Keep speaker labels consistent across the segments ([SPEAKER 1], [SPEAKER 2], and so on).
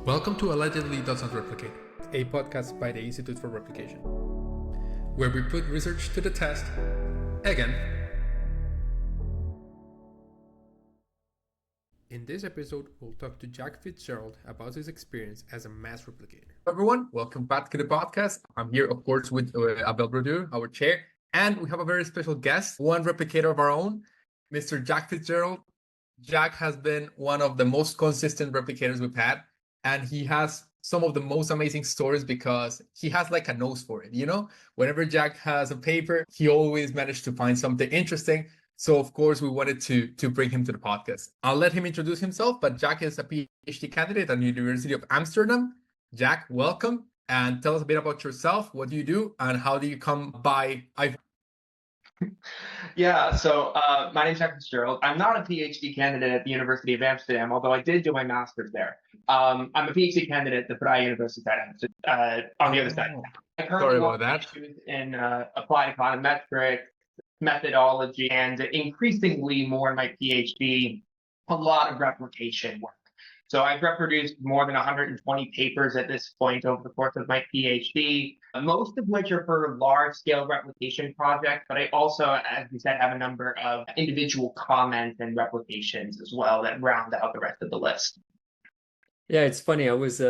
[SPEAKER 1] Welcome to Allegedly Doesn't Replicate, a podcast by the Institute for Replication, where we put research to the test again. In this episode, we'll talk to Jack Fitzgerald about his experience as a mass replicator.
[SPEAKER 2] Everyone, welcome back to the podcast. I'm here, of course, with Abel Brodeur, our chair, and we have a very special guest, one replicator of our own, Mr. Jack Fitzgerald. Jack has been one of the most consistent replicators we've had, and he has some of the most amazing stories because he has like a nose for it, you know? Whenever Jack has a paper, he always managed to find something interesting. So, of course, we wanted to bring him to the podcast. I'll let him introduce himself, but Jack is a PhD candidate at the University of Amsterdam. Jack, welcome, and tell us a bit about yourself. What do you do, and how do you come by iPhone?
[SPEAKER 3] Yeah, so my name's Jack Fitzgerald. I'm not a PhD candidate at the University of Amsterdam, although I did do my master's there. I'm a PhD candidate at the Vrije Universiteit on the other side. I currently
[SPEAKER 2] Sorry about that.
[SPEAKER 3] in applied econometrics, methodology, and increasingly more in my PhD, a lot of replication work. So I've reproduced more than 120 papers at this point over the course of my PhD, most of which are for large-scale replication projects, but I also, as you said, have a number of individual comments and replications as well that round out the rest of the list.
[SPEAKER 4] Yeah, it's funny. I was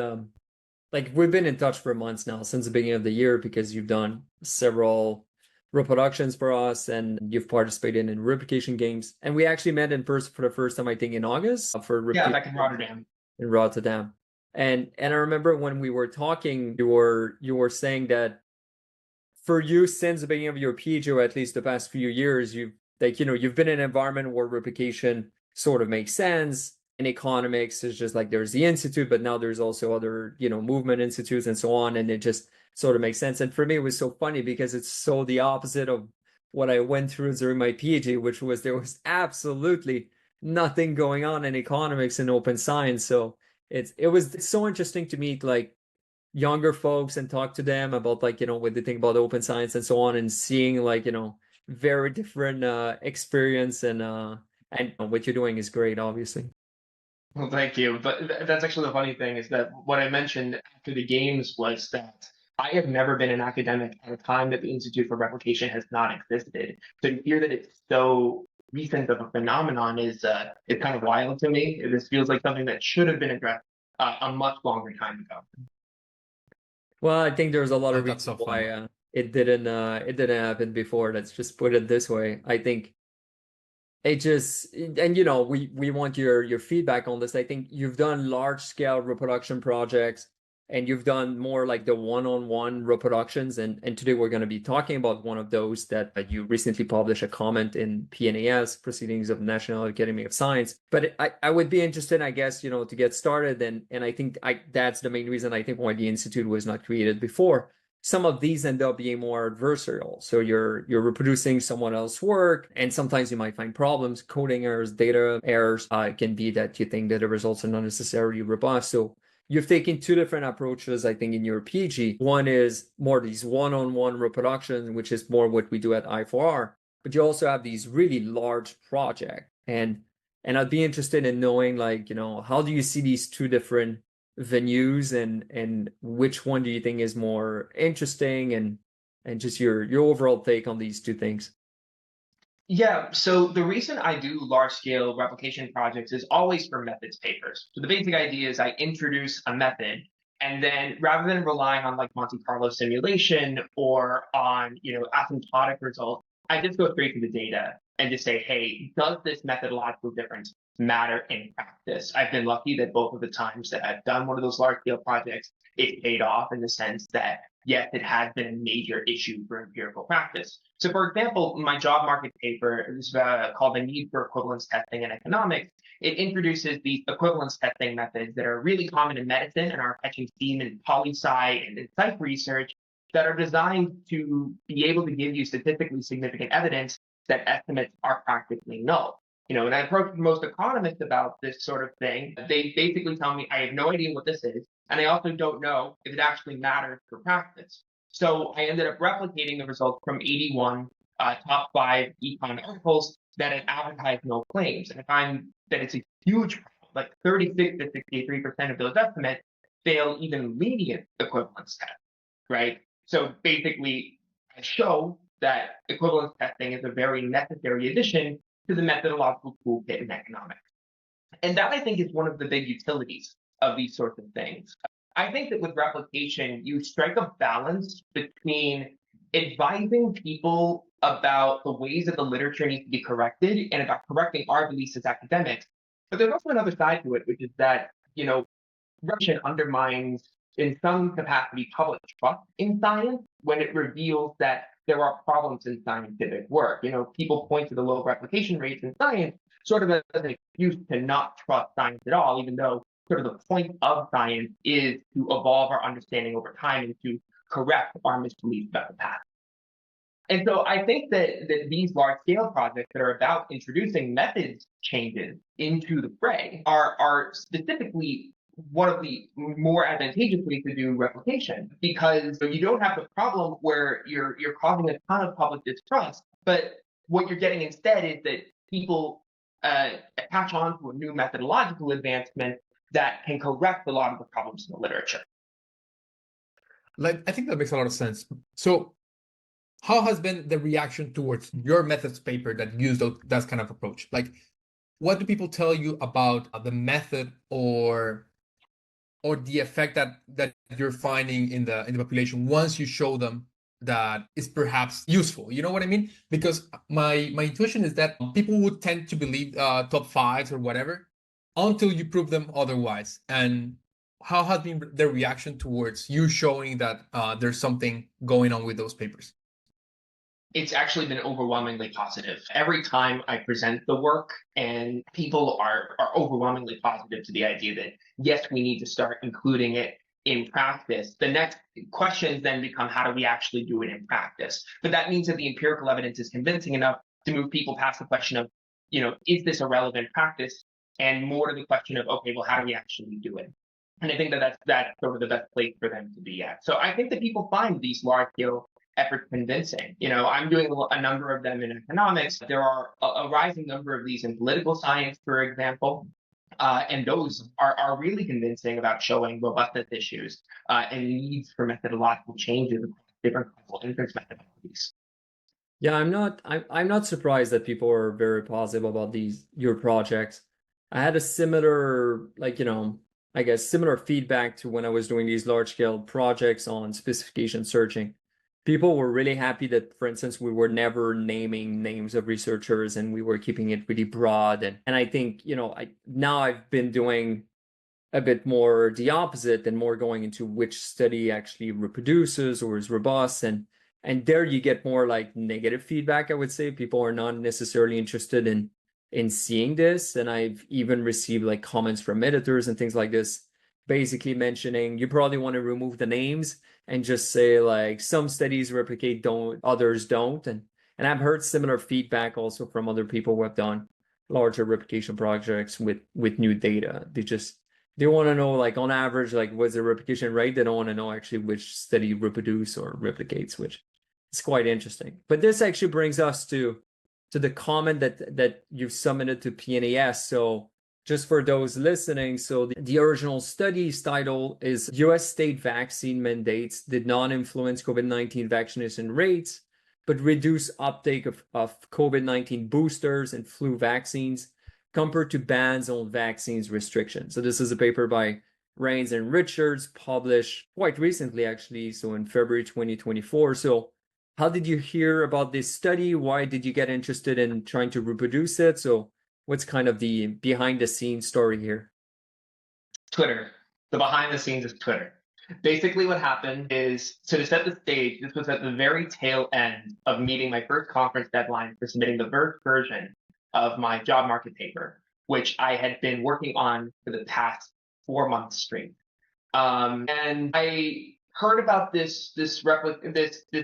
[SPEAKER 4] we've been in touch for months now, since the beginning of the year, because you've done several reproductions for us and you've participated in replication games. And we actually met in person for the first time, I think, in August
[SPEAKER 3] back in Rotterdam.
[SPEAKER 4] In Rotterdam. And I remember when we were talking, you were saying that for you, since the beginning of your PhD, or at least the past few years, you've been in an environment where replication sort of makes sense. In economics, it's just like there's the institute, but now there's also other, movement institutes and so on. And it just sort of makes sense. And for me, it was so funny because it's so the opposite of what I went through during my PhD, which was there was absolutely nothing going on in economics and open science. So it's so interesting to meet like younger folks and talk to them about what they think about open science and so on, and seeing very different experience and what you're doing is great, obviously.
[SPEAKER 3] Well, thank you. But that's actually the funny thing, is that what I mentioned after the games was that I have never been an academic at a time that the Institute for Replication has not existed. So to hear that it's so recent of a phenomenon is kind of wild to me. This feels like something that should have been addressed a much longer time ago.
[SPEAKER 4] Well, I think there's a lot of
[SPEAKER 2] That's
[SPEAKER 4] reasons
[SPEAKER 2] so
[SPEAKER 4] why it didn't happen before. Let's just put it this way. I think it just, and we want your feedback on this. I think you've done large scale reproduction projects, and you've done more like the one-on-one reproductions. And today we're going to be talking about one of those that you recently published a comment in PNAS, Proceedings of the National Academy of Science. But I would be interested, I guess, to get started. And I think that's the main reason I think why the Institute was not created before. Some of these end up being more adversarial. So you're reproducing someone else's work, and sometimes you might find problems, coding errors, data errors. It can be that you think that the results are not necessarily robust. So you've taken two different approaches, I think, in your PhD. One is more these one-on-one reproductions, which is more what we do at I4R. But you also have these really large projects. And I'd be interested in knowing, how do you see these two different venues, and which one do you think is more interesting, and just your overall take on these two things?
[SPEAKER 3] Yeah, so the reason I do large-scale replication projects is always for methods papers. So the basic idea is I introduce a method, and then rather than relying on like Monte Carlo simulation or on asymptotic results, I just go straight to the data and just say, hey, does this methodological difference matter in practice? I've been lucky that both of the times that I've done one of those large-scale projects, it paid off in the sense that, yes, it has been a major issue for empirical practice. So, for example, my job market paper is called The Need for Equivalence Testing in Economics. It introduces these equivalence testing methods that are really common in medicine and are catching steam in poli-sci and in psych research that are designed to be able to give you statistically significant evidence that estimates are practically null. When I approach most economists about this sort of thing, they basically tell me, I have no idea what this is, and I also don't know if it actually matters for practice. So I ended up replicating the results from 81 top 5 econ articles that had advertised no claims. And I find that it's a huge problem. Like 36 to 63% of those estimates fail even lenient equivalence tests, right? So basically, I show that equivalence testing is a very necessary addition to the methodological toolkit in economics. And that, I think, is one of the big utilities of these sorts of things. I think that with replication, you strike a balance between advising people about the ways that the literature needs to be corrected and about correcting our beliefs as academics. But there's also another side to it, which is that, replication undermines, in some capacity, public trust in science when it reveals that there are problems in scientific work. People point to the low replication rates in science sort of as an excuse to not trust science at all, even though sort of the point of science is to evolve our understanding over time and to correct our misbeliefs about the past. And so I think that these large-scale projects that are about introducing methods changes into the fray are specifically one of the more advantageous ways to do replication, because you don't have the problem where you're causing a ton of public distrust, but what you're getting instead is that people attach on to a new methodological advancement that can correct a lot of the problems in the literature.
[SPEAKER 2] I think that makes a lot of sense. So how has been the reaction towards your methods paper that used that kind of approach? What do people tell you about the method or the effect that you're finding in the population once you show them that is perhaps useful? You know what I mean? Because my intuition is that people would tend to believe top fives or whatever until you prove them otherwise. And how has been their reaction towards you showing that there's something going on with those papers?
[SPEAKER 3] It's actually been overwhelmingly positive. Every time I present the work, and people are overwhelmingly positive to the idea that, yes, we need to start including it in practice. The next questions then become, how do we actually do it in practice? But that means that the empirical evidence is convincing enough to move people past the question of, is this a relevant practice? And more to the question of, okay, well, how do we actually do it? And I think that that's sort of the best place for them to be at. So I think that people find these large-scale efforts convincing. I'm doing a number of them in economics. There are a rising number of these in political science, for example. And those are really convincing about showing robustness issues and needs for methodological changes across different causal inference methodologies.
[SPEAKER 4] Yeah, I'm not surprised that people are very positive about your projects. I had a similar, I guess similar feedback to when I was doing these large scale projects on specification searching. People were really happy that, for instance, we were never naming names of researchers and we were keeping it really broad. And I think, now I've been doing a bit more the opposite and more going into which study actually reproduces or is robust. And there you get more negative feedback, I would say. People are not necessarily interested in seeing this. And I've even received comments from editors and things like this, basically mentioning you probably want to remove the names and just say some studies replicate, others don't. And I've heard similar feedback also from other people who have done larger replication projects with new data. They want to know on average, was the replication rate? They don't want to know actually which study reproduce or replicates, which is quite interesting. But this actually brings us to the comment that you've submitted to PNAS. So just for those listening, so the original study's title is US state vaccine mandates did not influence COVID-19 vaccination rates, but reduce uptake of COVID-19 boosters and flu vaccines compared to bans on vaccines restrictions. So this is a paper by Rains and Richards, published quite recently, actually, so in February 2024. So how did you hear about this study? Why did you get interested in trying to reproduce it? So what's kind of the behind the scenes story here?
[SPEAKER 3] Twitter. The behind the scenes is Twitter. Basically what happened is, so to set the stage, this was at the very tail end of meeting my first conference deadline for submitting the first version of my job market paper, which I had been working on for the past 4 months straight. And I heard about this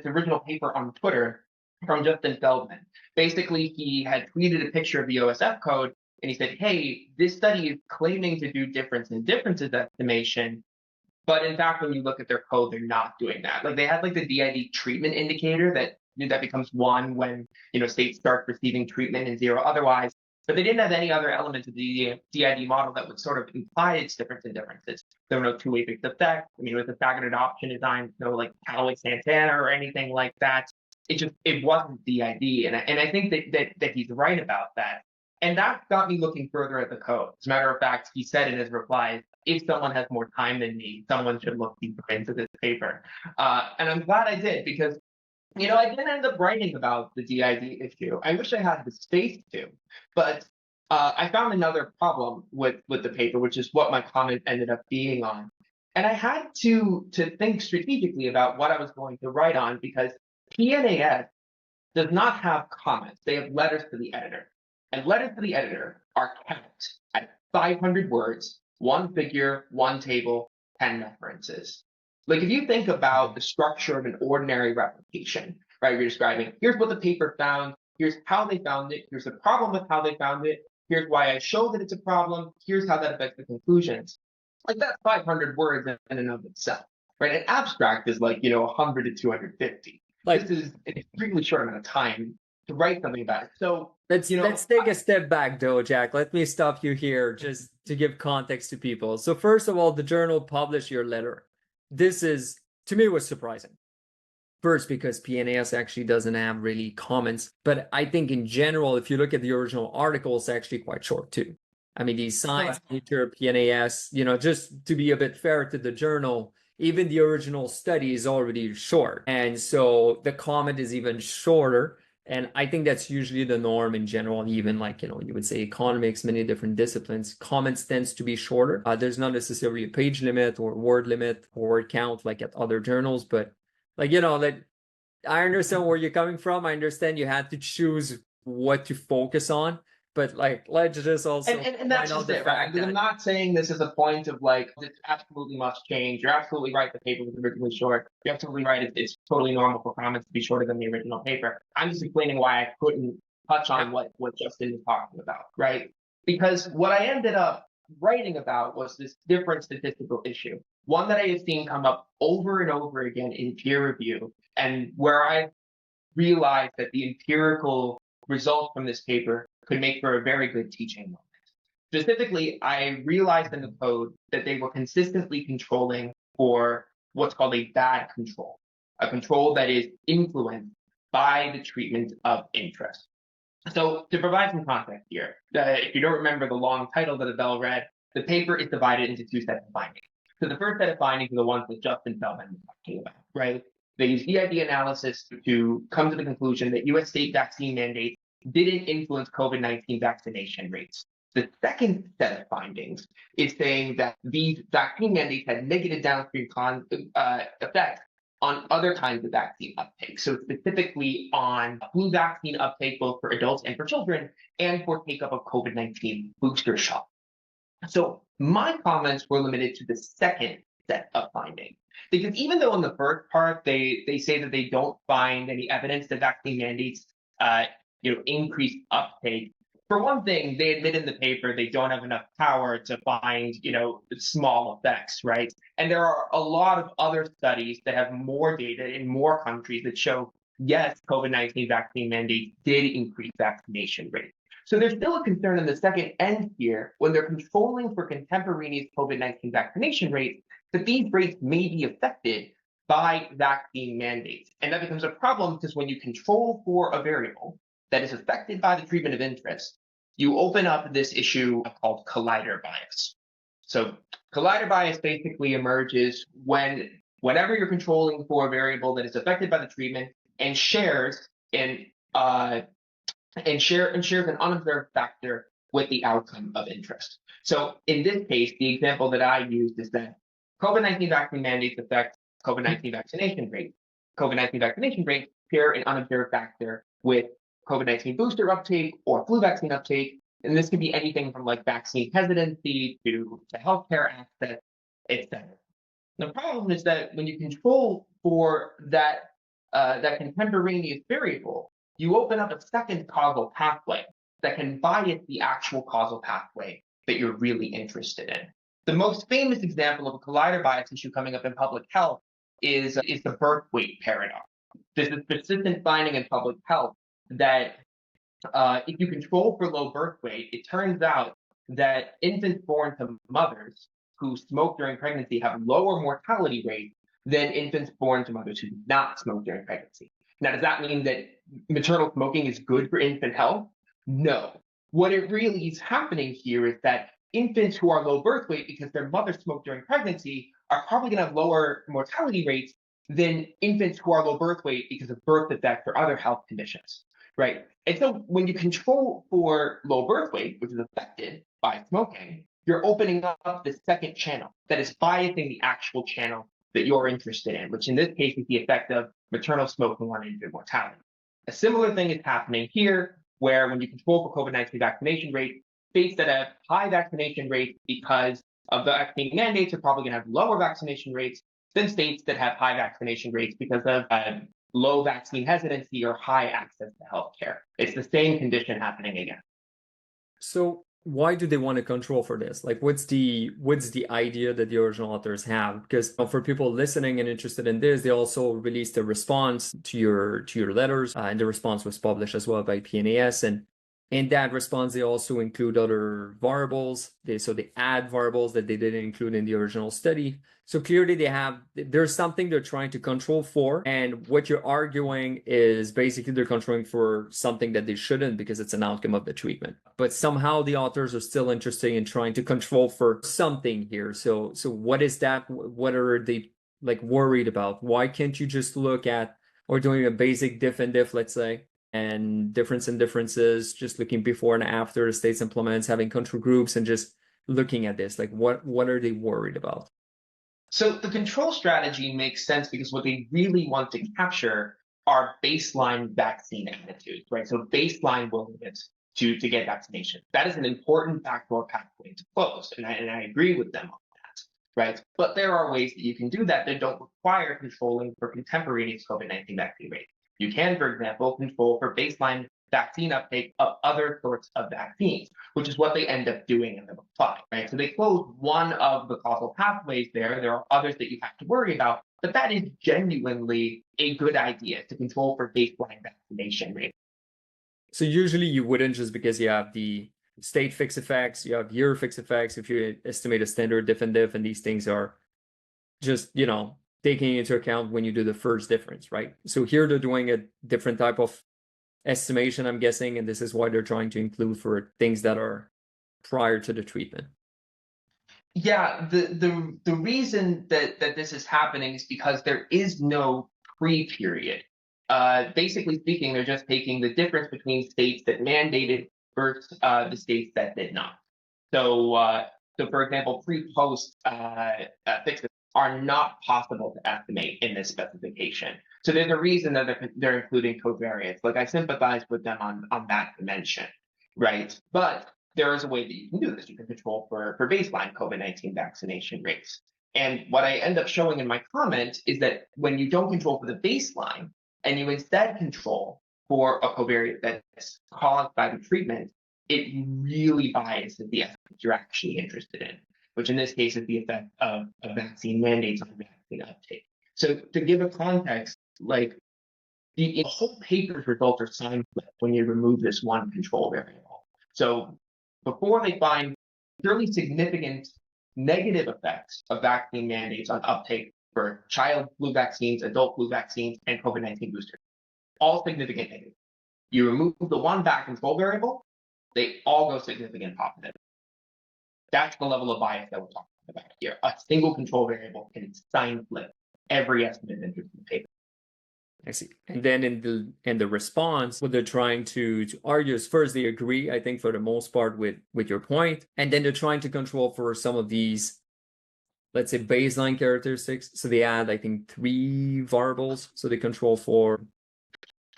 [SPEAKER 3] original paper on Twitter from Justin Feldman. Basically, he had tweeted a picture of the OSF code, and he said, hey, this study is claiming to do difference in differences estimation, but in fact, when you look at their code, they're not doing that. They had the DID treatment indicator that becomes 1 when states start receiving treatment and 0 otherwise. but they didn't have any other elements of the DID model that would sort of imply its difference in differences. There were no two-way fixed effects. I mean, with the staggered adoption design, no like Callaway Santana or anything like that. It wasn't DID, and I think that he's right about that. And that got me looking further at the code. As a matter of fact, he said in his replies, if someone has more time than me, someone should look deeper into this paper. And I'm glad I did, because I didn't end up writing about the DID issue. I wish I had the space to, but I found another problem with the paper, which is what my comment ended up being on. And I had to think strategically about what I was going to write on, because PNAS does not have comments. They have letters to the editor. And letters to the editor are capped at 500 words, one figure, one table, 10 references. Like if you think about the structure of an ordinary replication, right? You're describing, here's what the paper found, here's how they found it, here's the problem with how they found it, here's why I show that it's a problem, here's how that affects the conclusions. Like that's 500 words in and of itself, right? An abstract is like, 100 to 250. Like this is an extremely short amount of time to write something about it. So
[SPEAKER 4] let's take a step back though, Jack. Let me stop you here just to give context to people. So first of all, the journal published your letter. This is, to me, was surprising. First, because PNAS actually doesn't have really comments, but I think in general, if you look at the original article, it's actually quite short too. I mean, these Science, Nature, PNAS, just to be a bit fair to the journal, even the original study is already short. And so the comment is even shorter. And I think that's usually the norm in general, even like, you would say economics, many different disciplines, comments tends to be shorter. There's not necessarily a page limit or word limit or word count like at other journals, but like, I understand where you're coming from. I understand you had to choose what to focus on, but like, let's just also
[SPEAKER 3] and that's just it, right? I'm not saying this is a point of like, this absolutely must change. You're absolutely right. The paper was originally short. You're absolutely right. It's totally normal for comments to be shorter than the original paper. I'm just explaining why I couldn't touch on what Justin was talking about, right? Because what I ended up writing about was this different statistical issue, one that I have seen come up over and over again in peer review, and where I realized that the empirical results from this paper could make for a very good teaching moment. Specifically, I realized in the code that they were consistently controlling for what's called a bad control, a control that is influenced by the treatment of interest. So to provide some context here, if you don't remember the long title that Abel read, the paper is divided into two sets of findings. So the first set of findings are the ones that Justin Feldman was talking about, right? They use DID analysis to come to the conclusion that U.S. state vaccine mandates didn't influence COVID-19 vaccination rates. The second set of findings is saying that these vaccine mandates had negative downstream effects on other kinds of vaccine uptake. So specifically on flu vaccine uptake, both for adults and for children, and for take-up of COVID-19 booster shot. So my comments were limited to the second set of findings. Because even though in the first part, they say that they don't find any evidence that vaccine mandates increase uptake. For one thing, they admit in the paper they don't have enough power to find, small effects, right? And there are a lot of other studies that have more data in more countries that show, yes, COVID-19 vaccine mandates did increase vaccination rates. So there's still a concern in the second end here when they're controlling for contemporaneous COVID-19 vaccination rates, that these rates may be affected by vaccine mandates. And that becomes a problem because when you control for a variable that is affected by the treatment of interest, you open up this issue called collider bias. So collider bias basically emerges whenever you're controlling for a variable that is affected by the treatment and shares an unobserved factor with the outcome of interest. So in this case, the example that I used is that COVID-19 vaccine mandates affect COVID-19 vaccination rate. COVID-19 vaccination rate share an unobserved factor with COVID-19 booster uptake or flu vaccine uptake. And this could be anything from like vaccine hesitancy to healthcare access, etc. The problem is that when you control for that contemporaneous variable, you open up a second causal pathway that can bias the actual causal pathway that you're really interested in. The most famous example of a collider bias issue coming up in public health is the birth weight paradox. There's a persistent finding in public health that if you control for low birth weight, it turns out that infants born to mothers who smoke during pregnancy have lower mortality rates than infants born to mothers who do not smoke during pregnancy. Now, does that mean that maternal smoking is good for infant health? No. What it really is happening here is that infants who are low birth weight because their mother smoked during pregnancy are probably going to have lower mortality rates than infants who are low birth weight because of birth defects or other health conditions, right? And so when you control for low birth weight, which is affected by smoking, you're opening up the second channel that is biasing the actual channel that you're interested in, which in this case is the effect of maternal smoking on infant mortality. A similar thing is happening here, where when you control for COVID-19 vaccination rate, states that have high vaccination rates because of the vaccine mandates are probably going to have lower vaccination rates than states that have high vaccination rates because of low vaccine hesitancy or high access to healthcare. It's the same condition happening again.
[SPEAKER 4] So why do they want to control for this? Like, what's the idea that the original authors have? Because for people listening and interested in this, they also released a response to your letters, and the response was published as well by PNAS. And in that response, they also include other variables. They add variables that they didn't include in the original study. So clearly there's something they're trying to control for. And what you're arguing is basically they're controlling for something that they shouldn't because it's an outcome of the treatment. But somehow the authors are still interested in trying to control for something here. So what is that? What are they like worried about? Why can't you just look at, or doing a basic diff and diff, let's say, and difference and differences, just looking before and after the states implements, having control groups, and just looking at this, like what are they worried about?
[SPEAKER 3] So the control strategy makes sense because what they really want to capture are baseline vaccine attitudes, right? So baseline willingness to get vaccination. That is an important backdoor pathway to close, and I agree with them on that, right? But there are ways that you can do that don't require controlling for contemporaneous COVID-19 vaccine rates. You can, for example, control for baseline vaccine uptake of other sorts of vaccines, which is what they end up doing in the reply, right? So they close one of the causal pathways there. There are others that you have to worry about, but that is genuinely a good idea to control for baseline vaccination rate.
[SPEAKER 4] So usually you wouldn't, just because you have the state fixed effects, you have year fixed effects, if you estimate a standard diff and diff, and these things are just, taking into account when you do the first difference, right? So here they're doing a different type of estimation, I'm guessing, and this is why they're trying to include for things that are prior to the treatment.
[SPEAKER 3] Yeah, the reason that this is happening is because there is no pre-period. Basically speaking, they're just taking the difference between states that mandated versus the states that did not. So for example, pre-post fixes are not possible to estimate in this specification. So there's a reason that they're including covariates. Like, I sympathize with them on that dimension, right? But there is a way that you can do this. You can control for baseline COVID-19 vaccination rates. And what I end up showing in my comment is that when you don't control for the baseline and you instead control for a covariate that's caused by the treatment, it really biases the effect you're actually interested in, which in this case is the effect of vaccine mandates on vaccine uptake. So to give a context, like the whole paper's results are sign flipped when you remove this one control variable. So before they find purely significant negative effects of vaccine mandates on uptake for child flu vaccines, adult flu vaccines, and COVID-19 boosters, all significant negative. You remove the one back control variable, they all go significant positive. That's the level of bias that we're talking about here. A single control variable can sign flip every estimate entered in the paper.
[SPEAKER 4] I see. And then in the response, what they're trying to argue is, first, they agree, I think, for the most part with your point, and then they're trying to control for some of these, let's say, baseline characteristics. So they add, I think, 3 variables. So they control for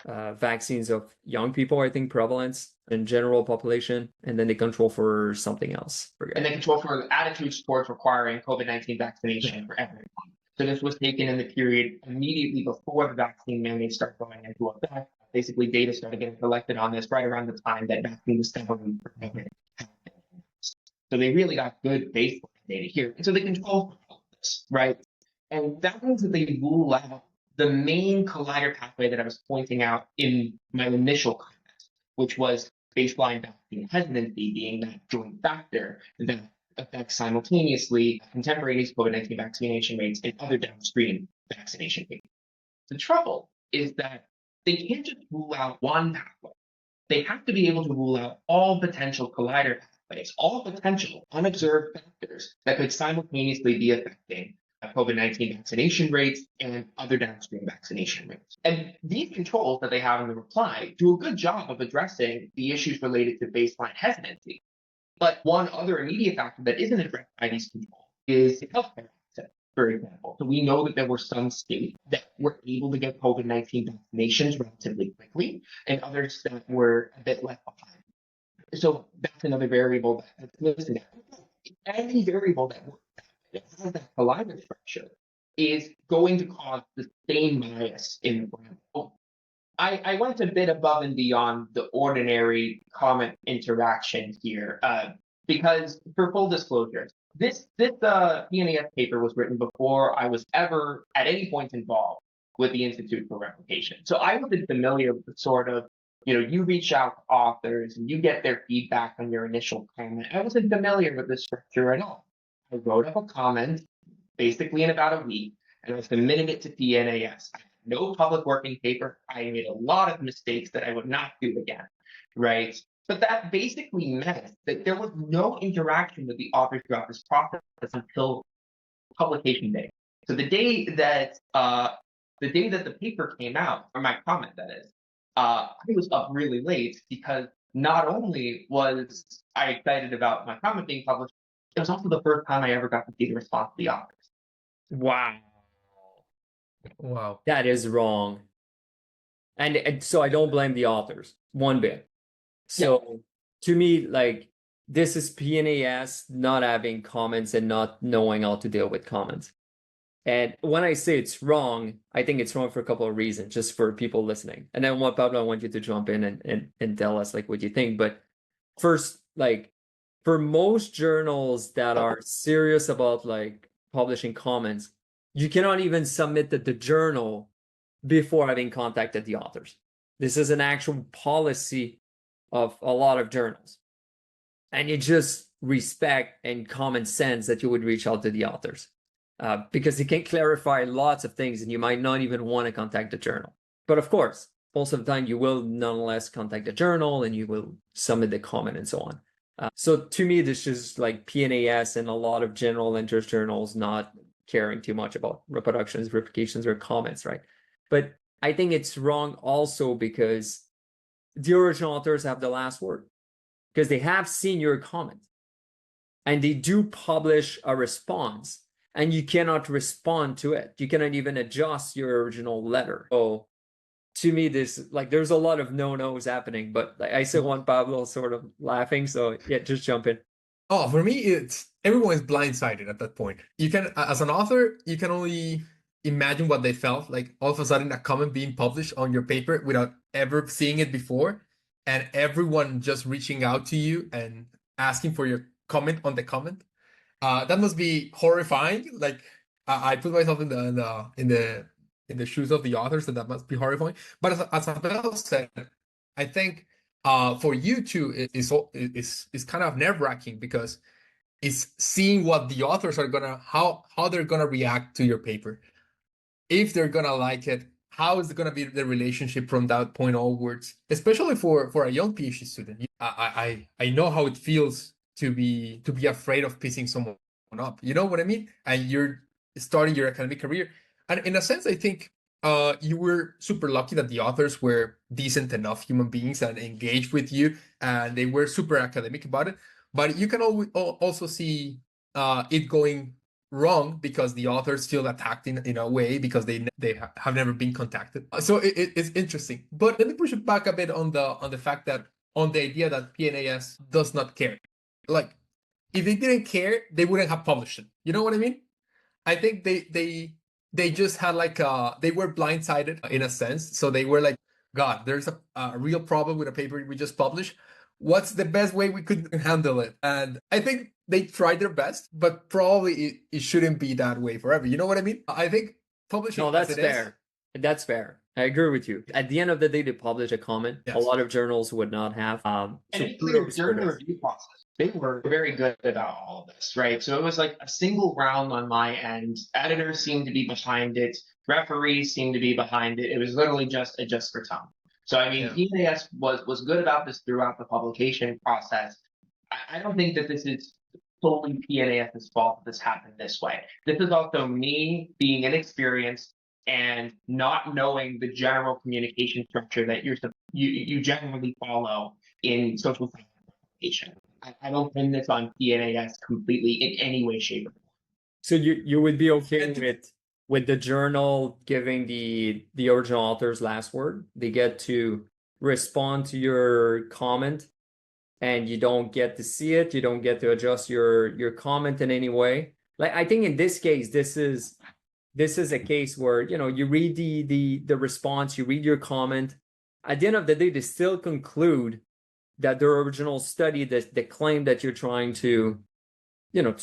[SPEAKER 4] vaccines of young people, I think, prevalence in general population, and then they control for something else.
[SPEAKER 3] And they control for attitude scores requiring COVID-19 vaccination for everyone. So this was taken in the period immediately before the vaccine mandates start going into effect. Basically, data started getting collected on this right around the time that vaccine discovery happened. So they really got good baseline data here. And so they control for this, right? And that means that they rule out the main collider pathway that I was pointing out in my initial comment, which was baseline vaccine hesitancy being that joint factor that affects simultaneously contemporaneous COVID-19 vaccination rates and other downstream vaccination rates. The trouble is that they can't just rule out one pathway. They have to be able to rule out all potential collider pathways, all potential unobserved factors that could simultaneously be affecting COVID-19 vaccination rates and other downstream vaccination rates. And these controls that they have in the reply do a good job of addressing the issues related to baseline hesitancy. But one other immediate factor that isn't addressed by these controls is healthcare access, for example. So we know that there were some states that were able to get COVID-19 vaccinations relatively quickly, and others that were a bit left behind. So that's another variable that's listed. Any variable that has that collider structure is going to cause the same bias in the brand. I went a bit above and beyond the ordinary comment interaction here, because for full disclosure, this PNAS paper was written before I was ever at any point involved with the Institute for Replication. So I wasn't familiar with the sort of, you reach out to authors and you get their feedback on your initial comment. I wasn't familiar with this structure at all. I wrote up a comment basically in about a week, and I submitted it to PNAS. I had no public working paper. I made a lot of mistakes that I would not do again, right? But that basically meant that there was no interaction with the authors throughout this process until publication day. So the day that the paper came out, or my comment that is, I was up really late because not only was I excited about my comment being published, it was also the first time I ever got to see the response of the authors.
[SPEAKER 4] Wow.
[SPEAKER 2] Wow.
[SPEAKER 4] That is wrong. And so I don't blame the authors one bit. So to me, like, this is PNAS not having comments and not knowing how to deal with comments. And when I say it's wrong, I think it's wrong for a couple of reasons, just for people listening. And then Pablo, I want you to jump in and tell us like what you think. But first, like, for most journals that are serious about like publishing comments, you cannot even submit the journal before having contacted the authors. This is an actual policy of a lot of journals. And you just respect and common sense that you would reach out to the authors, because it can clarify lots of things and you might not even want to contact the journal. But of course, most of the time you will nonetheless contact the journal and you will submit the comment and so on. So to me, this is like PNAS and a lot of general interest journals not caring too much about reproductions, replications, or comments, right? But I think it's wrong also because the original authors have the last word, because they have seen your comment and they do publish a response, and you cannot respond to it. You cannot even adjust your original letter. So to me, this, like, there's a lot of no-nos happening, but like I still want Pablo sort of laughing. So yeah, just jump in.
[SPEAKER 2] Oh, for me, it's everyone is blindsided at that point. You can, as an author, you can only imagine what they felt like all of a sudden a comment being published on your paper without ever seeing it before, and everyone just reaching out to you and asking for your comment on the comment. That must be horrifying. Like, I put myself in the shoes of the authors, and that must be horrifying. But as Abel said, I think for you too is kind of nerve-wracking, because it's seeing what the authors are gonna how they're gonna react to your paper, if they're gonna like it, how is it gonna be the relationship from that point onwards, especially for a young PhD student. I know how it feels to be afraid of pissing someone up. You know what I mean? And you're starting your academic career, and in a sense, I think you were super lucky that the authors were decent enough human beings and engaged with you, and they were super academic about it. But you can also see it going wrong because the authors feel attacked in a way because they have never been contacted. So it's interesting. But let me push it back a bit on the fact that, on the idea that PNAS does not care. Like, if they didn't care, they wouldn't have published it. You know what I mean? I think they just had like they were blindsided in a sense. So they were like, God, there's a real problem with a paper we just published. What's the best way we could handle it? And I think they tried their best, but probably it shouldn't be that way forever. You know what I mean? I think publishing.
[SPEAKER 4] No, that's fair. That's fair. I agree with you. At the end of the day, they publish a comment.
[SPEAKER 2] Yes.
[SPEAKER 4] A lot of journals would not have.
[SPEAKER 3] And
[SPEAKER 4] So
[SPEAKER 3] it's clear
[SPEAKER 4] kudos for
[SPEAKER 3] during the
[SPEAKER 4] this.
[SPEAKER 3] review process, they were very good about all of this, right? So it was like a single round on my end. Editors seemed to be behind it. Referees seemed to be behind it. It was literally just a just for time. So I mean, PNAS was good about this throughout the publication process. I don't think that this is solely PNAS's fault that this happened this way. This is also me being inexperienced and not knowing the general communication structure that you generally follow in social science communication. I don't pin this on PNAS completely in any way, shape, or form.
[SPEAKER 4] So you would be okay with the journal giving the original author's last word? They get to respond to your comment, and you don't get to see it. You don't get to adjust your comment in any way. Like, I think in this case, this is a case where, you know, you read the response, you read your comment. At the end of the day, they still conclude that their original study, the claim that you're trying to, you know,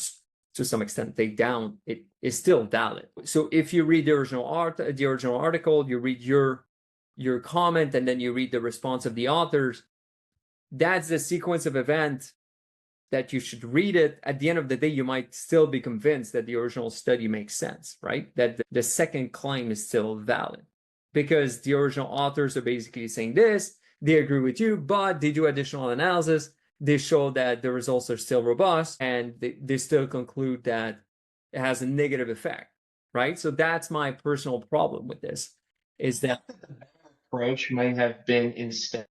[SPEAKER 4] to some extent take down, it is still valid. So if you read the original article, you read your comment, and then you read the response of the authors, that's the sequence of events that you should read it. At the end of the day, you might still be convinced that the original study makes sense, right? That the second claim is still valid because the original authors are basically saying this, they agree with you, but they do additional analysis. They show that the results are still robust, and they still conclude that it has a negative effect, right? So that's my personal problem with this, is that
[SPEAKER 3] approach might have been instead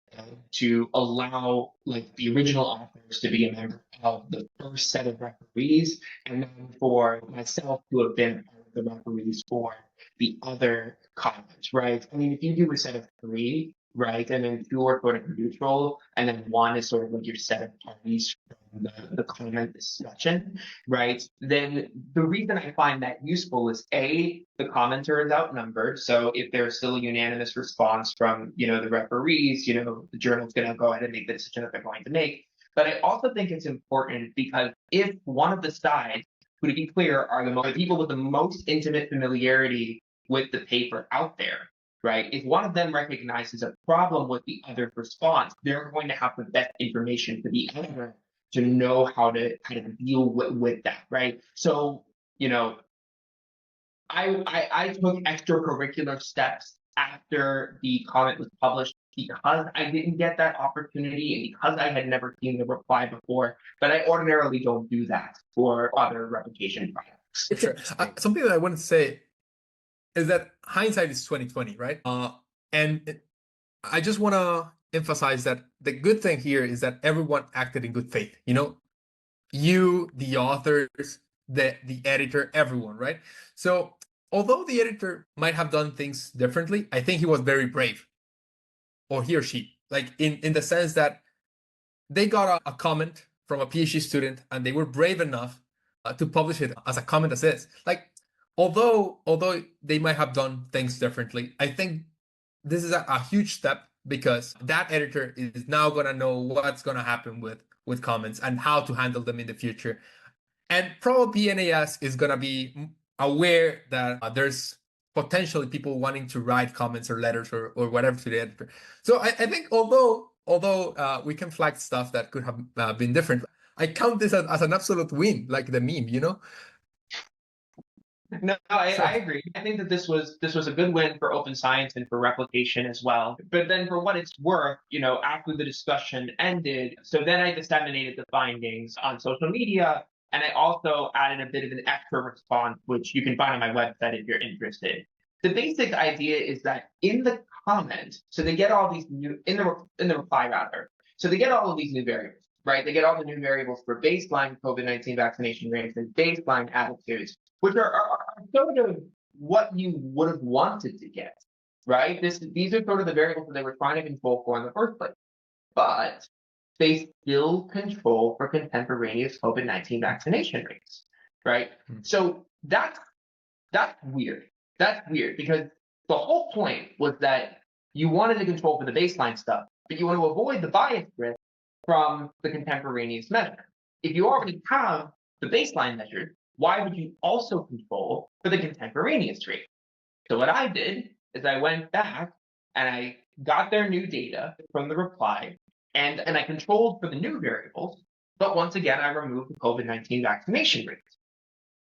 [SPEAKER 3] to allow like the original authors to be a member of the first set of referees, and then for myself to have been part of the referees for the other comments, right? I mean, if you do a set of three, right, and then two are sort of neutral, and then one is sort of like your set of parties from the comment discussion, right? Then the reason I find that useful is A, the commenter is outnumbered. So if there's still a unanimous response from, you know, the referees, you know, the journal's going to go ahead and make the decision that they're going to make. But I also think it's important because if one of the sides, who to be clear, are the people with the most intimate familiarity with the paper out there, right? If one of them recognizes a problem with the other's response, they're going to have the best information for the other to know how to kind of deal with that, right? So, you know, I took extracurricular steps after the comment was published because I didn't get that opportunity and because I had never seen the reply before, but I ordinarily don't do that for other replication projects.
[SPEAKER 2] Sure. Something that I wanted to say is that hindsight is 2020, right? I just want to emphasize that the good thing here is that everyone acted in good faith. You know, you, the authors, the editor, everyone, right? So although the editor might have done things differently, I think he was very brave, or he or she, like in the sense that they got a comment from a PhD student and they were brave enough to publish it as a comment as is. Like, although they might have done things differently, I think this is a huge step because that editor is now going to know what's going to happen with comments and how to handle them in the future. And probably PNAS is going to be aware that there's potentially people wanting to write comments or letters or whatever to the editor. So I think although we can flag stuff that could have been different, I count this as an absolute win, like the meme, you know?
[SPEAKER 3] No, I agree. I think that this was a good win for open science and for replication as well. But then for what it's worth, you know, after the discussion ended, so then I disseminated the findings on social media, and I also added a bit of an extra response, which you can find on my website if you're interested. The basic idea is that in the comment, so they get all these new in the reply rather. So they get all of these new variables, right? They get all the new variables for baseline COVID-19 vaccination rates and baseline attitudes, which are sort of what you would have wanted to get, right? These are sort of the variables that they were trying to control for in the first place. But they still control for contemporaneous COVID-19 vaccination rates, right? So that's weird. That's weird because the whole point was that you wanted to control for the baseline stuff, but you want to avoid the bias risk from the contemporaneous measure. If you already have the baseline measured, why would you also control for the contemporaneous rate? So what I did is I went back and I got their new data from the reply, and I controlled for the new variables, but once again, I removed the COVID-19 vaccination rate.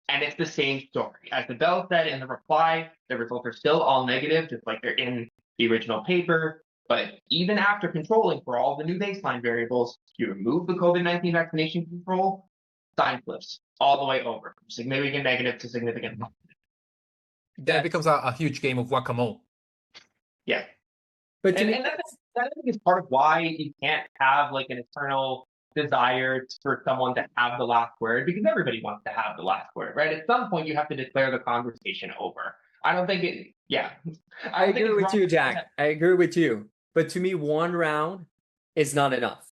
[SPEAKER 3] And it's the same story. As the Bell said in the reply, the results are still all negative, just like they're in the original paper. But even after controlling for all the new baseline variables, you remove the COVID-19 vaccination control, sign flips all the way over, from significant negative to significant positive.
[SPEAKER 2] Then it becomes a huge game of whack-a-mole.
[SPEAKER 3] Yeah.
[SPEAKER 4] But to me,
[SPEAKER 3] And that I think is part of why you can't have like an eternal desire for someone to have the last word, because everybody wants to have the last word, right? At some point, you have to declare the conversation over. I don't think it, yeah.
[SPEAKER 4] I agree with you, Jack. I agree with you. But to me, one round is not enough.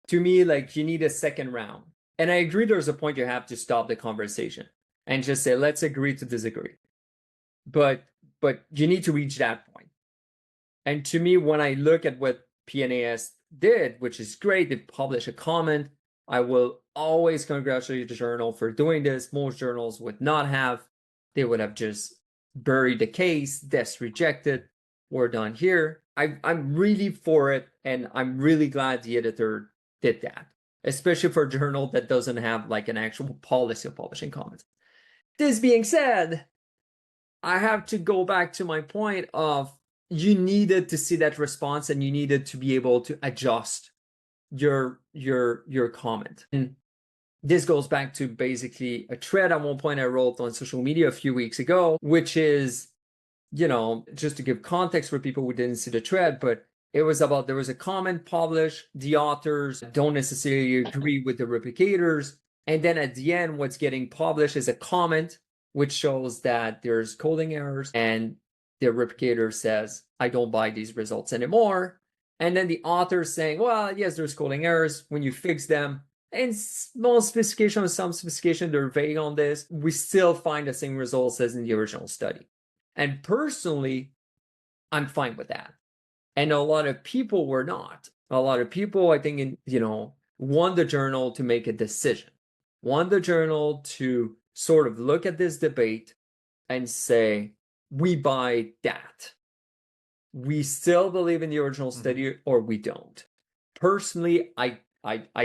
[SPEAKER 4] To me, like, you need a second round. And I agree there's a point you have to stop the conversation and just say, let's agree to disagree. But you need to reach that point. And to me, when I look at what PNAS did, which is great, they publish a comment. I will always congratulate the journal for doing this. Most journals would not have. They would have just buried the case, that's rejected, we're done here. I'm really for it, and I'm really glad the editor did that, especially for a journal that doesn't have like an actual policy of publishing comments. This being said, I have to go back to my point of you needed to see that response and you needed to be able to adjust your comment. And this goes back to basically a thread at one point I wrote on social media a few weeks ago, which is, you know, just to give context for people who didn't see the thread, but it was about, there was a comment published, the authors don't necessarily agree with the replicators, and then at the end, what's getting published is a comment which shows that there's coding errors, and the replicator says, I don't buy these results anymore. And then the author saying, well, yes, there's coding errors. When you fix them, and small sophistication or some sophistication, they're vague on this, we still find the same results as in the original study. And personally, I'm fine with that. And a lot of people were not. A lot of people, I think, want the journal to make a decision, want the journal to sort of look at this debate and say, we buy that. We still believe in the original study or we don't. Personally, I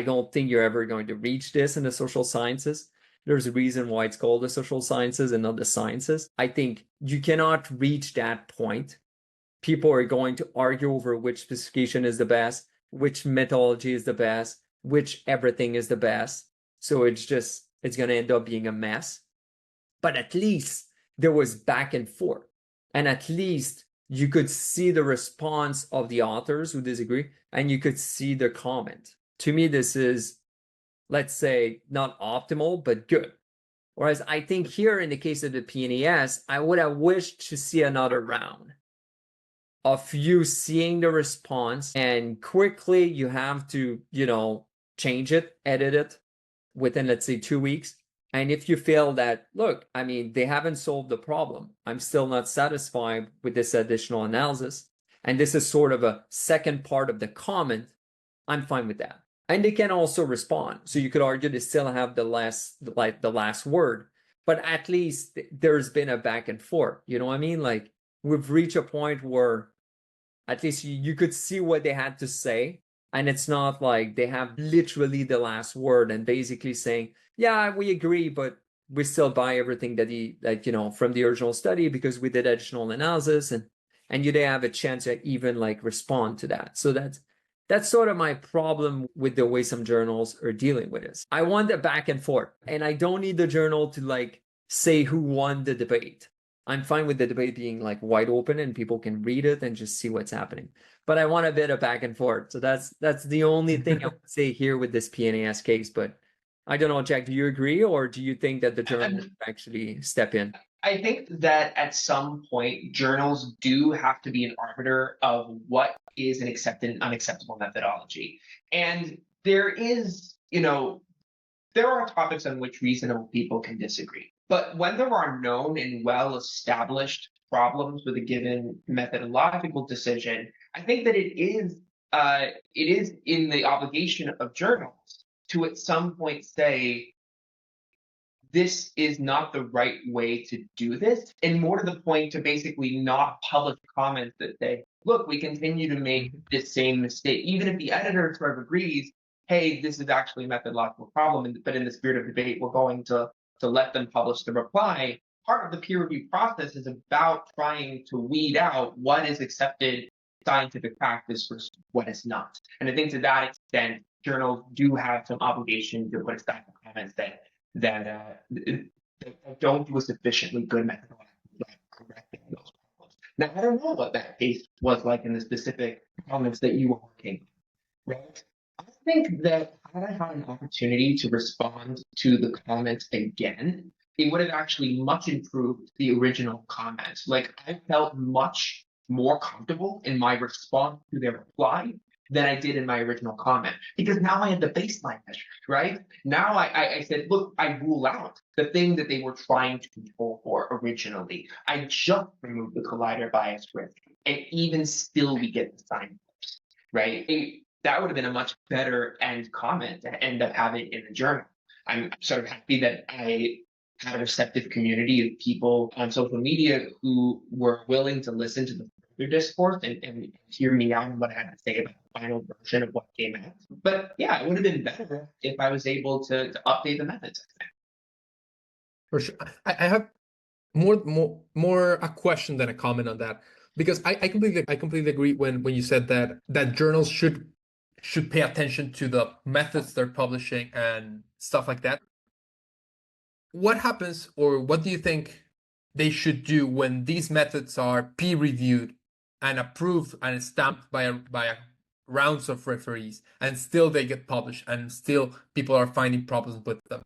[SPEAKER 4] don't think you're ever going to reach this in the social sciences. There's a reason why it's called the social sciences and not the sciences. I think you cannot reach that point. People are going to argue over which specification is the best, which methodology is the best, which everything is the best. So it's going to end up being a mess. But at least there was back and forth. And at least you could see the response of the authors who disagree, and you could see the comment. To me, this is, let's say, not optimal, but good. Whereas I think here in the case of the PNAS, I would have wished to see another round of you seeing the response, and quickly you have to, change it, edit it within, let's say, 2 weeks. And if you feel that, look, I mean, they haven't solved the problem, I'm still not satisfied with this additional analysis, and this is sort of a second part of the comment, I'm fine with that. And they can also respond. So you could argue they still have the last word, but at least there's been a back and forth. You know what I mean? Like, we've reached a point where at least you could see what they had to say. And it's not like they have literally the last word and basically saying, yeah, we agree, but we still buy everything that from the original study because we did additional analysis, and you didn't have a chance to even respond to that. So that's sort of my problem with the way some journals are dealing with this. I want the back and forth, and I don't need the journal to say who won the debate. I'm fine with the debate being wide open and people can read it and just see what's happening. But I want a bit of back and forth. So that's the only thing I would say here with this PNAS case. But I don't know, Jack, do you agree, or do you think that the journal would actually step in?
[SPEAKER 3] I think that at some point, journals do have to be an arbiter of what is an accepted and unacceptable methodology. And there is, there are topics on which reasonable people can disagree. But when there are known and well-established problems with a given methodological decision, I think that it is in the obligation of journals to at some point say, this is not the right way to do this, and more to the point, to basically not publish comments that say, look, we continue to make this same mistake, even if the editor sort of agrees, hey, this is actually a methodological problem, but in the spirit of debate, we're going to let them publish the reply. Part of the peer review process is about trying to weed out what is accepted scientific practice versus what is not. And I think to that extent, journals do have some obligation to put aside the comments that don't do a sufficiently good methodology of correcting those problems. Now, I don't know what that case was like in the specific comments that you were working on, right? I think that had I had an opportunity to respond to the comments again, it would have actually much improved the original comments. Like, I felt much more comfortable in my response to their reply than I did in my original comment, because now I had the baseline measure, right? Now I said, look, I rule out the thing that they were trying to control for originally. I just removed the collider bias risk, and even still we get the sign, right? That would have been a much better end comment to end up having in the journal. I'm sort of happy that I had a receptive community of people on social media who were willing to listen to the further discourse and hear me out and what I had to say about the final version of what came out. But yeah, it would have been better if I was able to update the methods.
[SPEAKER 2] For sure. I have more a question than a comment on that, because I completely agree when you said that journals should pay attention to the methods they're publishing and stuff like that. What happens, or what do you think they should do when these methods are peer reviewed and approved and stamped by rounds of referees, and still they get published and still people are finding problems with them?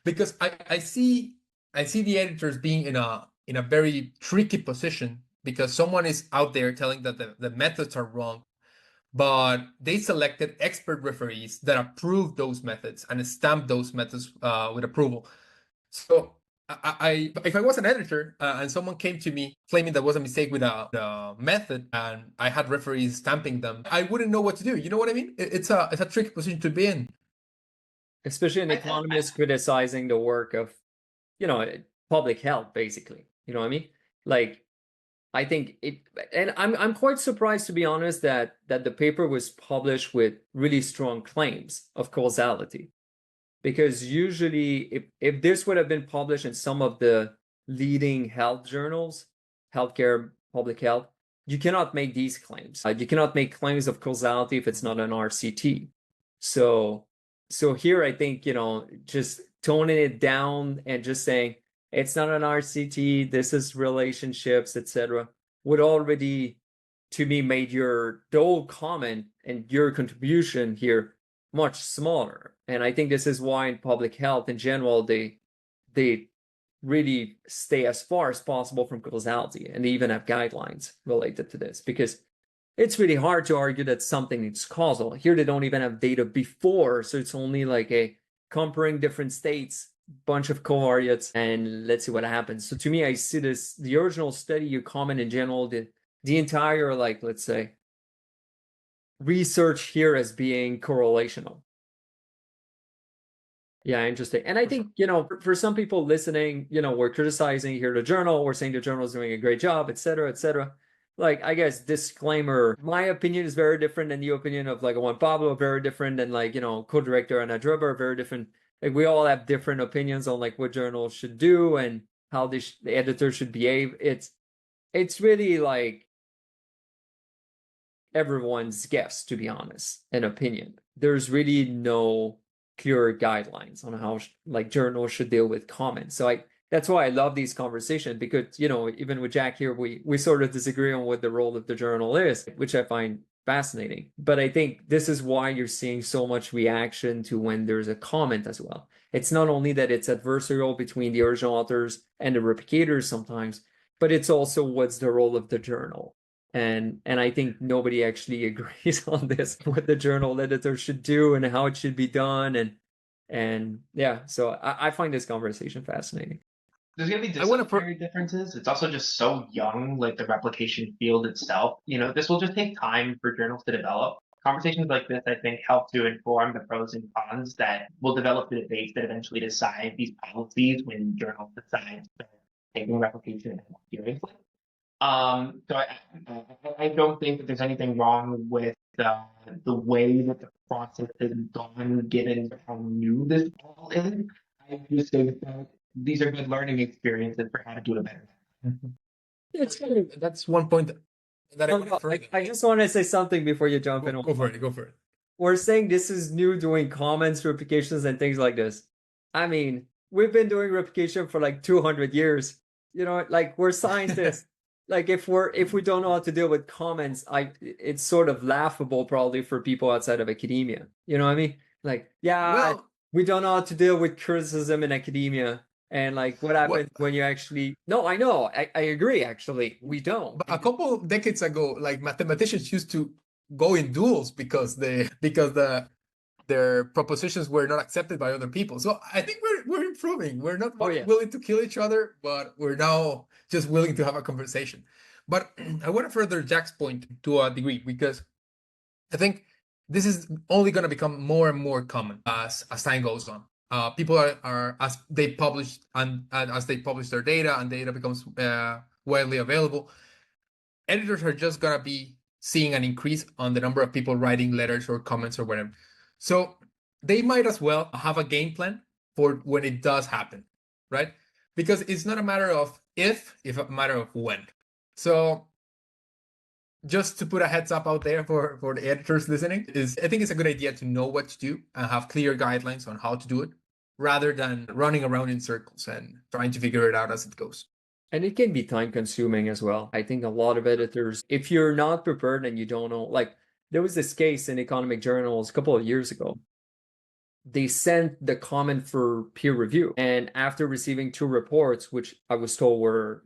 [SPEAKER 2] Because I see the editors being in a very tricky position, because someone is out there telling that the methods are wrong, but they selected expert referees that approved those methods and stamped those methods with approval. So if I was an editor and someone came to me claiming there was a mistake with a method and I had referees stamping them, I wouldn't know what to do. You know what I mean? It's a tricky position to be in.
[SPEAKER 4] Especially an economist criticizing the work of, public health, basically. You know what I mean? Like, I think and I'm quite surprised, to be honest, that the paper was published with really strong claims of causality. Because usually, if this would have been published in some of the leading health journals, healthcare, public health, you cannot make these claims. You cannot make claims of causality if it's not an RCT. So here, I think, just toning it down and just saying it's not an RCT, this is relationships, etc., would already, to me, made the whole comment and your contribution here much smaller. And I think this is why in public health in general, they really stay as far as possible from causality, and they even have guidelines related to this, because it's really hard to argue that something is causal. Here they don't even have data before, so it's only like a comparing different states, bunch of covariates, and let's see what happens. So to me, I see this, the original study, your comment in general, the entire, like, let's say, research here as being correlational. Yeah, interesting. And I think, for some people listening, we're criticizing here the journal, we're saying the journal is doing a great job, et cetera, et cetera. Like, I guess, disclaimer, my opinion is very different than the opinion of like Juan Pablo, very different than like, co-director Anna Druber, very different. Like, we all have different opinions on like what journals should do and how the editor should behave. It's really like everyone's guess, to be honest, an opinion. There's really no clear guidelines on how like journals should deal with comments. So that's why I love these conversations, because even with Jack here, we sort of disagree on what the role of the journal is, which I find fascinating. But I think this is why you're seeing so much reaction to when there's a comment as well. It's not only that it's adversarial between the original authors and the replicators sometimes, but it's also what's the role of the journal. And I think nobody actually agrees on this, what the journal editor should do and how it should be done. And yeah, so I find this conversation fascinating.
[SPEAKER 3] There's going to be disciplinary differences. It's also just so young, like the replication field itself. This will just take time for journals to develop. Conversations like this, I think, help to inform the pros and cons that will develop the debates that eventually decide these policies when journals decide to taking replication more seriously. So I don't think that there's anything wrong with the way that the process is done, given how new this all is. I just think that these are good learning experiences for how to do it better.
[SPEAKER 4] It's kind of,
[SPEAKER 2] That's one point that I want to further.
[SPEAKER 4] I just want to say something before you jump in.
[SPEAKER 2] Go for it. Go for it.
[SPEAKER 4] We're saying this is new, doing comments, replications, and things like this. I mean, we've been doing replication for like 200 years. You know, like we're scientists. Like if we don't know how to deal with comments, it's sort of laughable probably for people outside of academia. You know what I mean? Like, yeah,
[SPEAKER 2] Well,
[SPEAKER 4] we don't know how to deal with criticism in academia. And like what happens when you actually no, I know, I agree actually. We don't.
[SPEAKER 2] a couple of decades ago, like mathematicians used to go in duels because their propositions were not accepted by other people. So I think we're improving. We're not willing to kill each other, but we're now just willing to have a conversation. But I want to further Jack's point to a degree, because I think this is only going to become more and more common as time goes on. People are as they publish and as they publish their data and data becomes widely available, editors are just going to be seeing an increase on the number of people writing letters or comments or whatever. So they might as well have a game plan for when it does happen, right? Because it's not a matter of if a matter of when. So just to put a heads up out there for the editors listening, I think it's a good idea to know what to do and have clear guidelines on how to do it, rather than running around in circles and trying to figure it out as it goes.
[SPEAKER 4] And it can be time consuming as well. I think a lot of editors, if you're not prepared and you don't know, like there was this case in economic journals a couple of years ago. They sent the comment for peer review, and after receiving 2 reports, which I was told were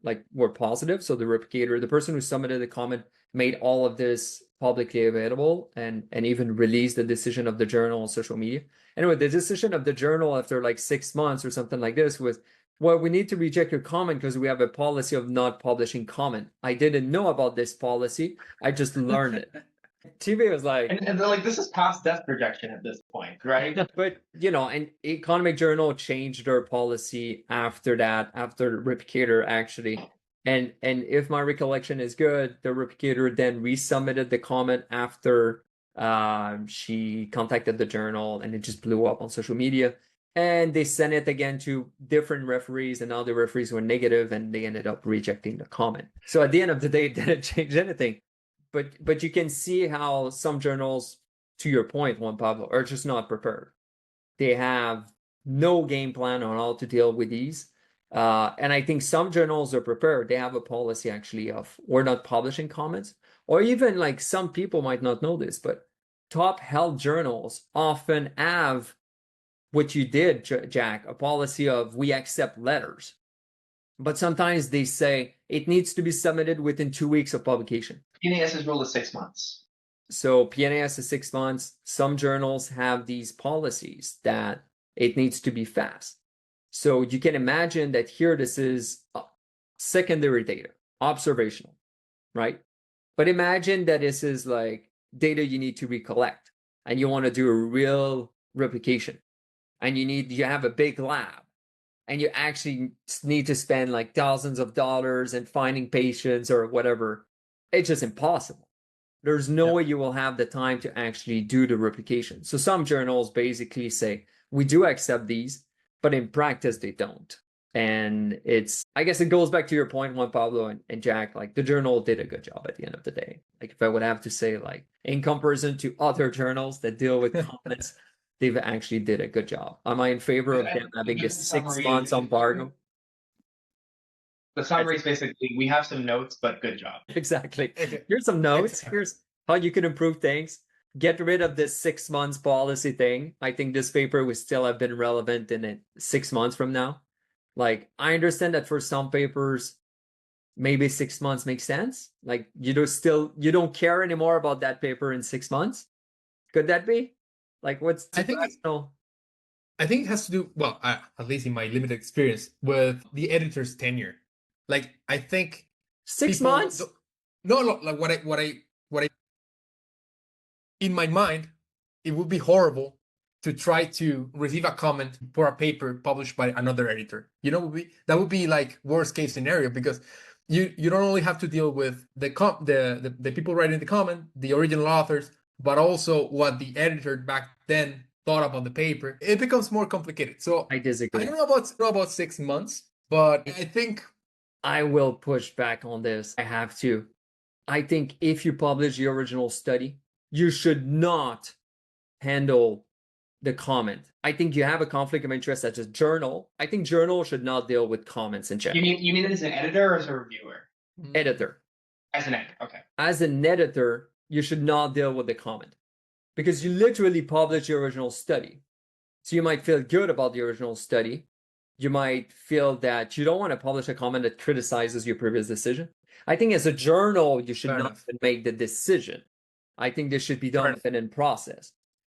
[SPEAKER 4] positive, so the replicator, the person who submitted the comment, made all of this publicly available and even released the decision of the journal on social media. Anyway, the decision of the journal after like 6 months or something like this was, well, we need to reject your comment because we have a policy of not publishing comment. I didn't know about this policy. I just learned it. TV was like,
[SPEAKER 3] and they're like, this is past death projection at this point, right?
[SPEAKER 4] But you know, and Economic Journal changed their policy after that, after Replicator actually. And if my recollection is good, the Replicator then resubmitted the comment after she contacted the journal, and it just blew up on social media. And they sent it again to different referees, and all the referees were negative, and they ended up rejecting the comment. So at the end of the day, it didn't change anything. But you can see how some journals, to your point, Juan Pablo, are just not prepared. They have no game plan on how to deal with these. And I think some journals are prepared. They have a policy actually of we're not publishing comments. Or even like some people might not know this, but top health journals often have what you did, Jack, a policy of we accept letters. But sometimes they say it needs to be submitted within 2 weeks of publication.
[SPEAKER 3] PNAS's rule is 6 months.
[SPEAKER 4] So PNAS is 6 months. Some journals have these policies that it needs to be fast. So you can imagine that here this is secondary data, observational, right? But imagine that this is like data you need to recollect, and you want to do a real replication, and you have a big lab, and you actually need to spend like thousands of dollars and finding patients or whatever. It's just impossible. There's no way you will have the time to actually do the replication. So some journals basically say, we do accept these, but in practice, they don't. And I guess it goes back to your point, Juan Pablo and Jack, like the journal did a good job at the end of the day. Like if I would have to say, like in comparison to other journals that deal with comments, they've actually did a good job. Am I in favor of them having this 6 months embargo?
[SPEAKER 3] The summary is basically, we have some notes, but good job.
[SPEAKER 4] Exactly. Here's some notes. Here's how you can improve things. Get rid of this 6 months policy thing. I think this paper would still have been relevant in it 6 months from now. Like, I understand that for some papers, maybe 6 months makes sense. Like, you don't care anymore about that paper in 6 months. Could that be? Like, what's
[SPEAKER 2] I think it has to do, well, at least in my limited experience, with the editor's tenure. Like, I think
[SPEAKER 4] 6 months?
[SPEAKER 2] No, like what I in my mind, it would be horrible to try to receive a comment for a paper published by another editor. That would be like worst case scenario, because you don't only have to deal with the people writing the comment, the original authors, but also what the editor back then thought about the paper. It becomes more complicated. So
[SPEAKER 4] I disagree.
[SPEAKER 2] I don't know about 6 months, but I think
[SPEAKER 4] I will push back on this. I have to. I think if you publish the original study, you should not handle the comment. I think you have a conflict of interest as a journal. I think journals should not deal with comments in general.
[SPEAKER 3] You mean as an editor or as a reviewer?
[SPEAKER 4] Editor.
[SPEAKER 3] As an editor, okay.
[SPEAKER 4] As an editor, you should not deal with the comment because you literally publish the original study. So you might feel good about the original study. You might feel that you don't want to publish a comment that criticizes your previous decision. I think as a journal, you should not make the decision. I think this should be done in process.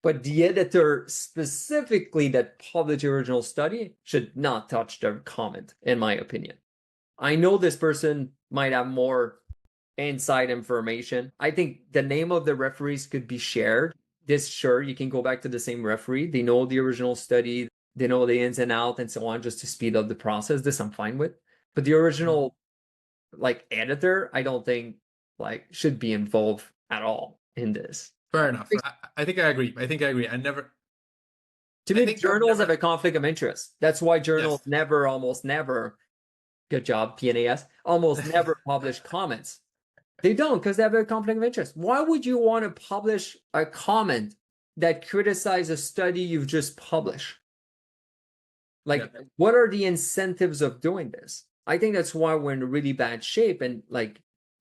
[SPEAKER 4] But the editor specifically that published the original study should not touch the comment, in my opinion. I know this person might have more inside information. I think the name of the referees could be shared. Sure, you can go back to the same referee. They know the original study. They know the ins and outs and so on, just to speed up the process. This I'm fine with. But the original editor, I don't think should be involved at all in this.
[SPEAKER 2] Fair enough. I think I agree.
[SPEAKER 4] To me, journals have a conflict of interest. That's why journals almost never, good job, PNAS, almost never publish comments. They don't, because they have a conflict of interest. Why would you want to publish a comment that criticizes a study you've just published? What are the incentives of doing this? I think that's why we're in really bad shape, and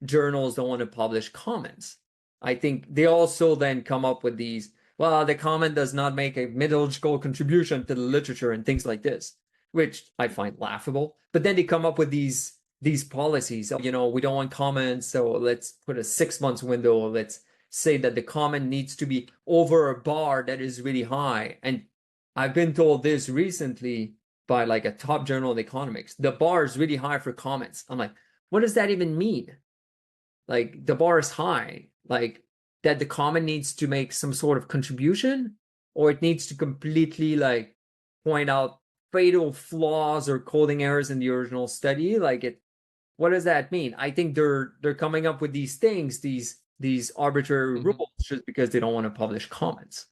[SPEAKER 4] journals don't want to publish comments. I think they also then come up with these, well, the comment does not make a methodological contribution to the literature and things like this, which I find laughable. But then they come up with these policies. We don't want comments, so let's put a 6 months window. Let's say that the comment needs to be over a bar that is really high. And I've been told this recently by a top journal in economics. The bar is really high for comments. I'm like, what does that even mean? The bar is high, that the comment needs to make some sort of contribution, or it needs to completely point out fatal flaws or coding errors in the original study. What does that mean? I think they're coming up with these things, these arbitrary rules, just because they don't want to publish comments.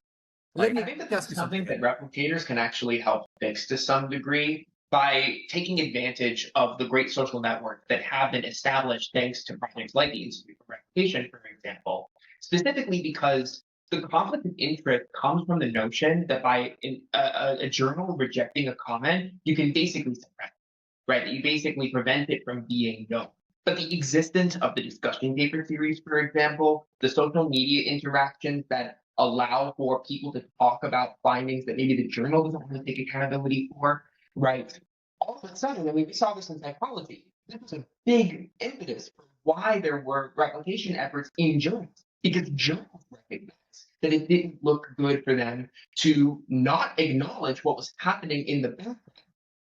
[SPEAKER 3] I think that that's something that replicators can actually help fix to some degree by taking advantage of the great social networks that have been established thanks to projects like the Institute for Replication, for example, specifically because the conflict of interest comes from the notion that by a journal rejecting a comment, you can basically suppress it, right? You basically prevent it from being known. But the existence of the discussion paper series, for example, the social media interactions that allow for people to talk about findings that maybe the journal doesn't want to take accountability for, right? All of a sudden, we saw this in psychology. This was a big impetus for why there were replication efforts in journals, because journals recognized that it didn't look good for them to not acknowledge what was happening in the background,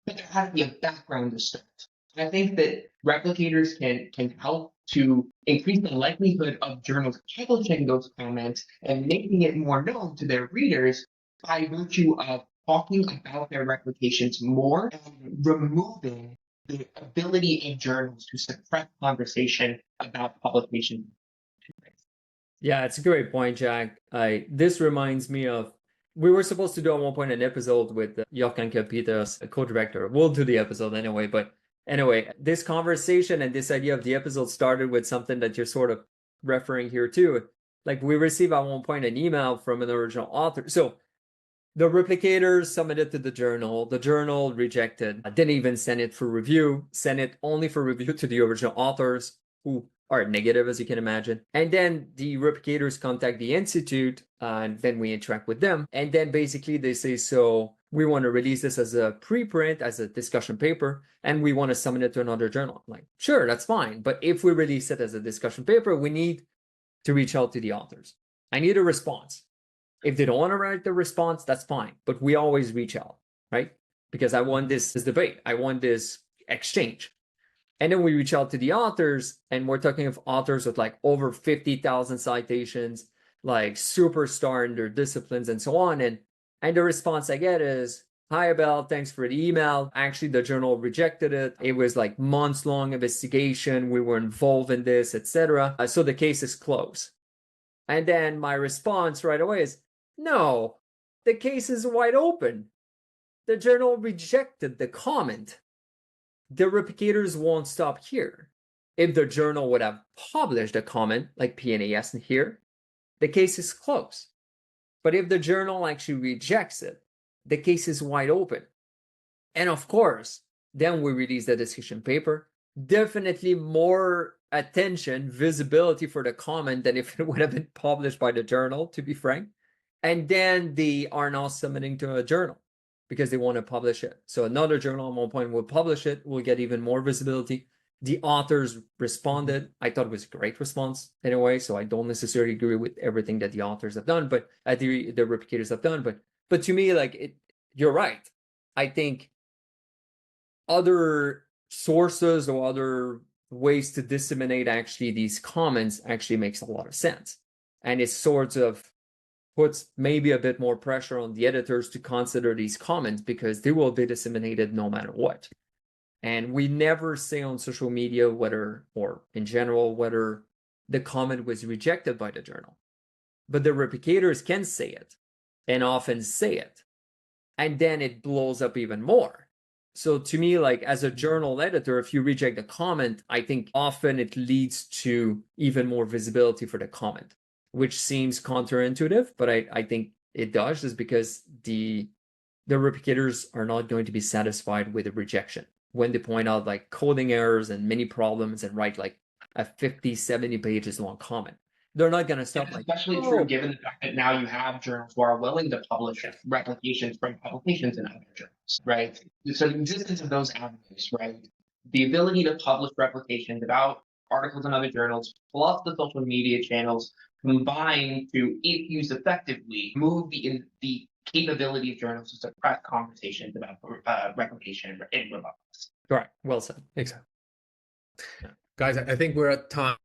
[SPEAKER 3] but there has to be a background to start. I think that replicators can help to increase the likelihood of journals publishing those comments and making it more known to their readers by virtue of talking about their replications more and removing the ability of journals to suppress conversation about publication.
[SPEAKER 4] Yeah, it's a great point, Jack. This reminds me of, we were supposed to do at one point an episode with Jochen Peters, a co-director. We'll do the episode anyway, but anyway, this conversation and this idea of the episode started with something that you're sort of referring here too. We received at one point an email from an original author. So the replicators submitted to the journal rejected, didn't even send it for review, sent it only for review to the original authors, who are negative, as you can imagine. And then the replicators contact the institute, and then we interact with them. And then basically they say, so we want to release this as a preprint, as a discussion paper, and we want to submit it to another journal. I'm like, sure, that's fine. But if we release it as a discussion paper, we need to reach out to the authors. I need a response. If they don't want to write the response, that's fine. But we always reach out, right? Because I want this debate. I want this exchange. And then we reach out to the authors, and we're talking of authors with over 50,000 citations, like superstar in their disciplines and so on. And the response I get is, "Hi, Abel, thanks for the email. Actually, the journal rejected it. It was like months-long investigation. We were involved in this, etc. So the case is closed." And then my response right away is, "No, the case is wide open. The journal rejected the comment. The replicators won't stop here. If the journal would have published a comment like PNAS in here, the case is closed. But if the journal actually rejects it, the case is wide open." And of course, then we release the discussion paper. Definitely more attention, visibility for the comment than if it would have been published by the journal, to be frank. And then they are now submitting to a journal because they want to publish it. So another journal at one point will publish it, will get even more visibility. The authors responded. I thought it was a great response in a way. So I don't necessarily agree with everything that the authors have done, but the replicators have done. But to me, like, you're right. I think other sources or other ways to disseminate actually these comments actually makes a lot of sense. And it sort of puts maybe a bit more pressure on the editors to consider these comments because they will be disseminated no matter what. And we never say on social media whether, or in general, whether the comment was rejected by the journal. But the replicators can say it and often say it. And then it blows up even more. So to me, like as a journal editor, if you reject a comment, I think often it leads to even more visibility for the comment, which seems counterintuitive, but I think it does, just because the replicators are not going to be satisfied with a rejection when they point out like coding errors and many problems and write like a 50, 70 pages long comment. They're not going to stop.
[SPEAKER 3] It's especially true given the fact that now you have journals who are willing to publish replications from publications in other journals, right? So the existence of those avenues, right? The ability to publish replications about articles in other journals, plus the social media channels combine to, if used effectively, move the capability of journals to suppress conversations about replication in rebuttals.
[SPEAKER 4] Correct. Well said.
[SPEAKER 2] Exactly. Yeah. Guys, I think we're at time,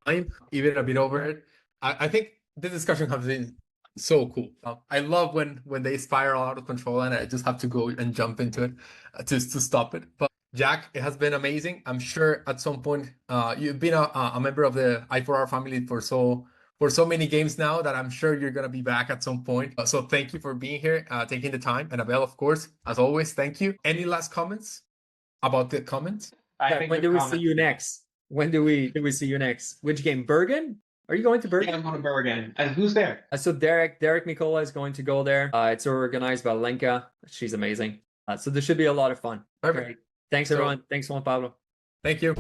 [SPEAKER 2] even a bit over it. I think this discussion comes in so cool. I love when they spiral out of control and I just have to go and jump into it to stop it. But Jack, it has been amazing. I'm sure at some point you've been a member of the I4R family for so many games now that I'm sure you're gonna be back at some point. So thank you for being here, taking the time. And Abel, of course, as always, thank you. Any last comments about the comments?
[SPEAKER 4] When do we see you next? When do we see you next? Which game? Bergen? Are you going to Bergen?
[SPEAKER 3] Yeah, I'm going to Bergen. And who's there?
[SPEAKER 4] So Derek Mikola is going to go there. It's organized by Lenka. She's amazing. So this should be a lot of fun.
[SPEAKER 2] Perfect.
[SPEAKER 4] Great. Thanks everyone. Thanks Juan Pablo.
[SPEAKER 2] Thank you.